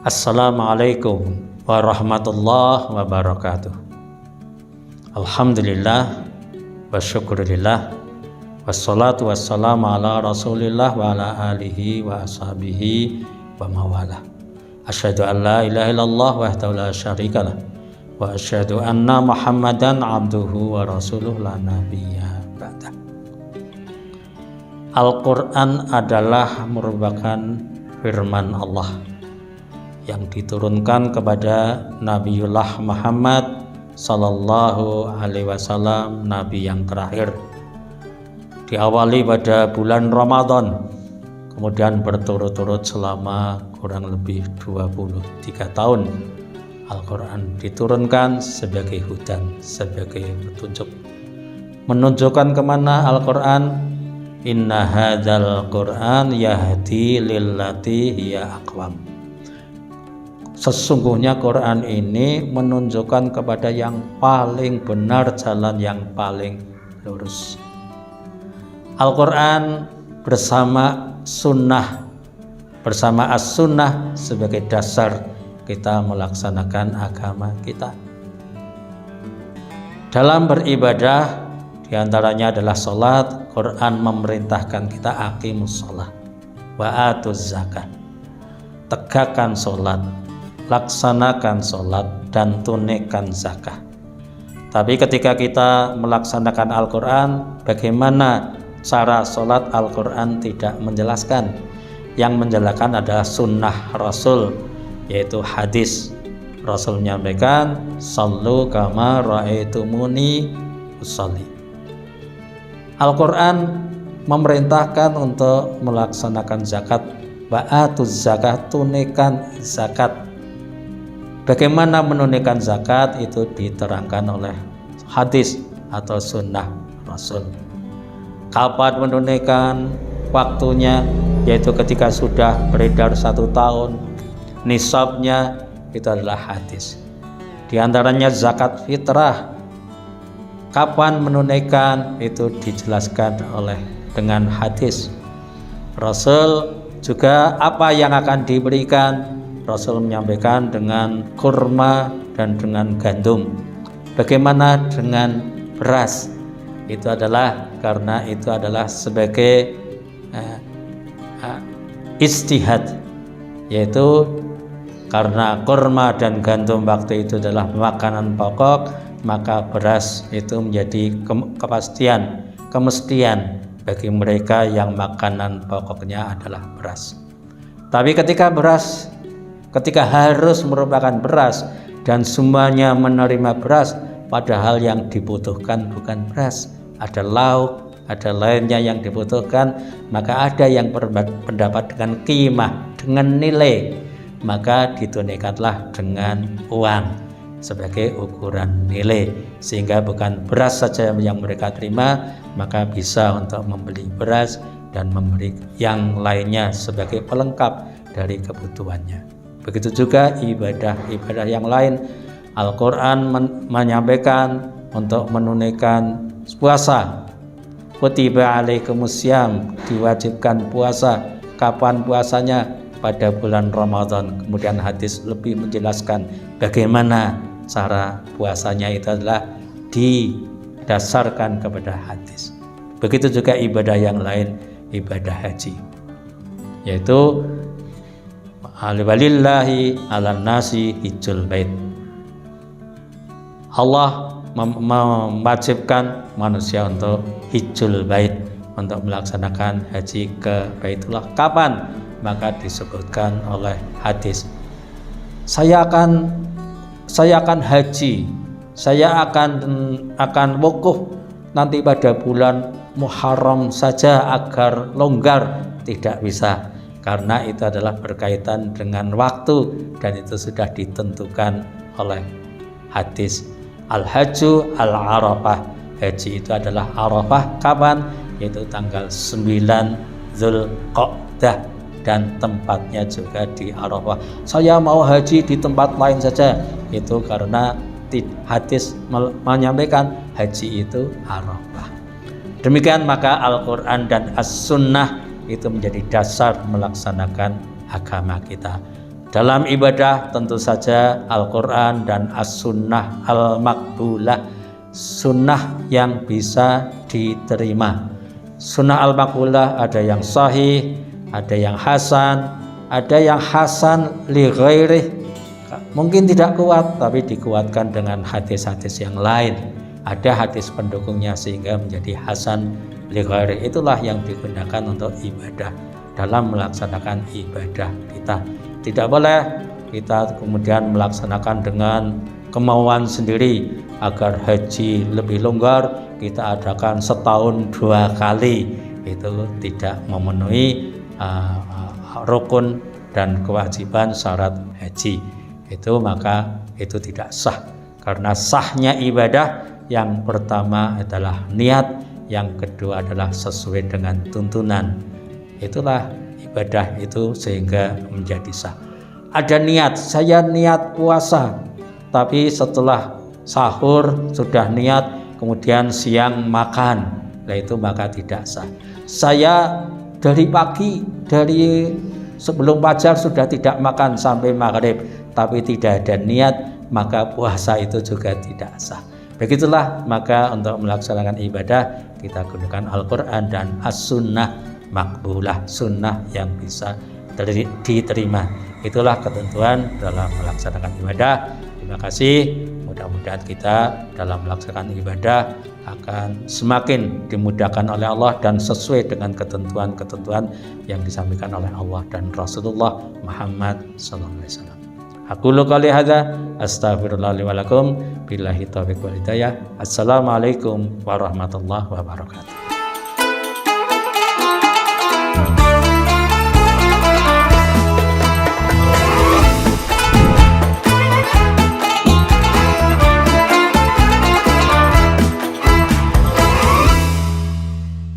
Assalamualaikum warahmatullahi wabarakatuh. Alhamdulillah wa syukurillah wassalatu wassalamu ala rasulillah wa ala alihi wa ashabihi wa mawalah. Asyhadu an la ilaha illallah wahdahu la syarikalah wa asyhadu anna muhammadan abduhu wa rasuluh la nabiyya ba'dah. Al-Quran adalah merupakan firman Allah yang diturunkan kepada Nabiullah Muhammad Sallallahu Alaihi Wasallam, Nabi yang terakhir. Diawali pada bulan Ramadan, kemudian berturut-turut selama kurang lebih 23 tahun. Al-Quran diturunkan sebagai hudan, sebagai petunjuk. Menunjukkan kemana Al-Quran? Inna hadzal Quran yahdi lillati hiya aqwam. Sesungguhnya Quran ini menunjukkan kepada yang paling benar, jalan yang paling lurus. Al-Quran bersama sunnah, bersama as-sunnah sebagai dasar kita melaksanakan agama kita. Dalam beribadah diantaranya adalah sholat. Quran memerintahkan kita aqimus sholat wa atuz zakat. Tegakkan sholat, laksanakan sholat, dan tunaikan zakah. Tapi ketika kita melaksanakan Al-Quran, bagaimana cara sholat? Al-Quran tidak menjelaskan. Yang menjelaskan adalah sunnah Rasul, yaitu hadis. Rasul menyampaikan, sallu kama ra'aitumuni usolli. Al-Quran memerintahkan untuk melaksanakan zakat. Wa'atuz zakat, tunaikan zakat. Bagaimana menunaikan zakat itu diterangkan oleh hadis atau sunnah Rasul. Kapan menunaikan? Waktunya yaitu ketika sudah beredar 1 tahun. Nisabnya itu adalah hadis. Di antaranya zakat fitrah. Kapan menunaikan? Itu dijelaskan dengan hadis. Rasul juga apa yang akan diberikan? Rasul menyampaikan dengan kurma dan dengan gandum. Bagaimana dengan beras? Itu adalah karena itu adalah sebagai ijtihad, yaitu karena kurma dan gandum waktu itu adalah makanan pokok, maka beras itu menjadi kepastian, kemestian bagi mereka yang makanan pokoknya adalah beras. Tapi ketika harus merupakan beras dan semuanya menerima beras, padahal yang dibutuhkan bukan beras, ada lauk, ada lainnya yang dibutuhkan, maka ada yang berpendapat dengan qimah, dengan nilai, maka ditunaikanlah dengan uang sebagai ukuran nilai, sehingga bukan beras saja yang mereka terima, maka bisa untuk membeli beras dan memberi yang lainnya sebagai pelengkap dari kebutuhannya. Begitu juga ibadah yang lain. Al-Quran menyampaikan untuk menunaikan puasa. Kutiba alaikumusiyam, diwajibkan puasa. Kapan puasanya? Pada bulan Ramadan. Kemudian hadis lebih menjelaskan bagaimana cara puasanya, itu adalah didasarkan kepada hadis. Begitu juga ibadah yang lain, ibadah haji, yaitu walillahi ala nasi hijjul bait. Allah mewajibkan manusia untuk hijjul bait, untuk melaksanakan haji ke Baitullah. Kapan? Maka disebutkan oleh hadis, saya akan haji, saya akan wukuf nanti pada bulan Muharram saja agar longgar. Tidak bisa, karena itu adalah berkaitan dengan waktu dan itu sudah ditentukan oleh hadis. Al-Hajju al-Arafah, haji itu adalah Arafah. Kapan? Yaitu tanggal 9 Zulqa'dah, dan tempatnya juga di Arafah. Saya mau haji di tempat lain saja, itu karena hadis menyampaikan haji itu Arafah. Demikian maka Al-Quran dan As-Sunnah itu menjadi dasar melaksanakan agama kita. Dalam ibadah tentu saja Al-Quran dan As-Sunnah Al-Maqbulah, sunnah yang bisa diterima. Sunnah Al-Maqbulah ada yang sahih, ada yang hasan, ada yang hasan li ghairih, mungkin tidak kuat tapi dikuatkan dengan hadis-hadis yang lain. Ada hadis pendukungnya sehingga menjadi hasan li ghairih. Itulah yang digunakan untuk ibadah, dalam melaksanakan ibadah kita. Tidak boleh kita kemudian melaksanakan dengan kemauan sendiri. Agar haji lebih longgar, kita adakan setahun 2 kali. Itu tidak memenuhi rukun dan kewajiban syarat haji. Maka itu tidak sah. Karena sahnya ibadah, yang pertama adalah niat, yang kedua adalah sesuai dengan tuntunan. Itulah ibadah itu sehingga menjadi sah. Ada niat, saya niat puasa, tapi setelah sahur sudah niat, kemudian siang makan, itu maka tidak sah. Saya dari pagi, dari sebelum fajar sudah tidak makan sampai maghrib, tapi tidak ada niat, maka puasa itu juga tidak sah. Begitulah, maka untuk melaksanakan ibadah kita gunakan Al-Quran dan As-Sunnah Maqbulah, sunnah yang bisa diterima. Itulah ketentuan dalam melaksanakan ibadah. Terima kasih. Mudah-mudahan kita dalam melaksanakan ibadah akan semakin dimudahkan oleh Allah dan sesuai dengan ketentuan-ketentuan yang disampaikan oleh Allah dan Rasulullah Muhammad SAW. Aqulu qouli hadza astaghfirullah li wa lakum billahi taufiq wal hidayah. Assalamualaikum warahmatullahi wabarakatuh.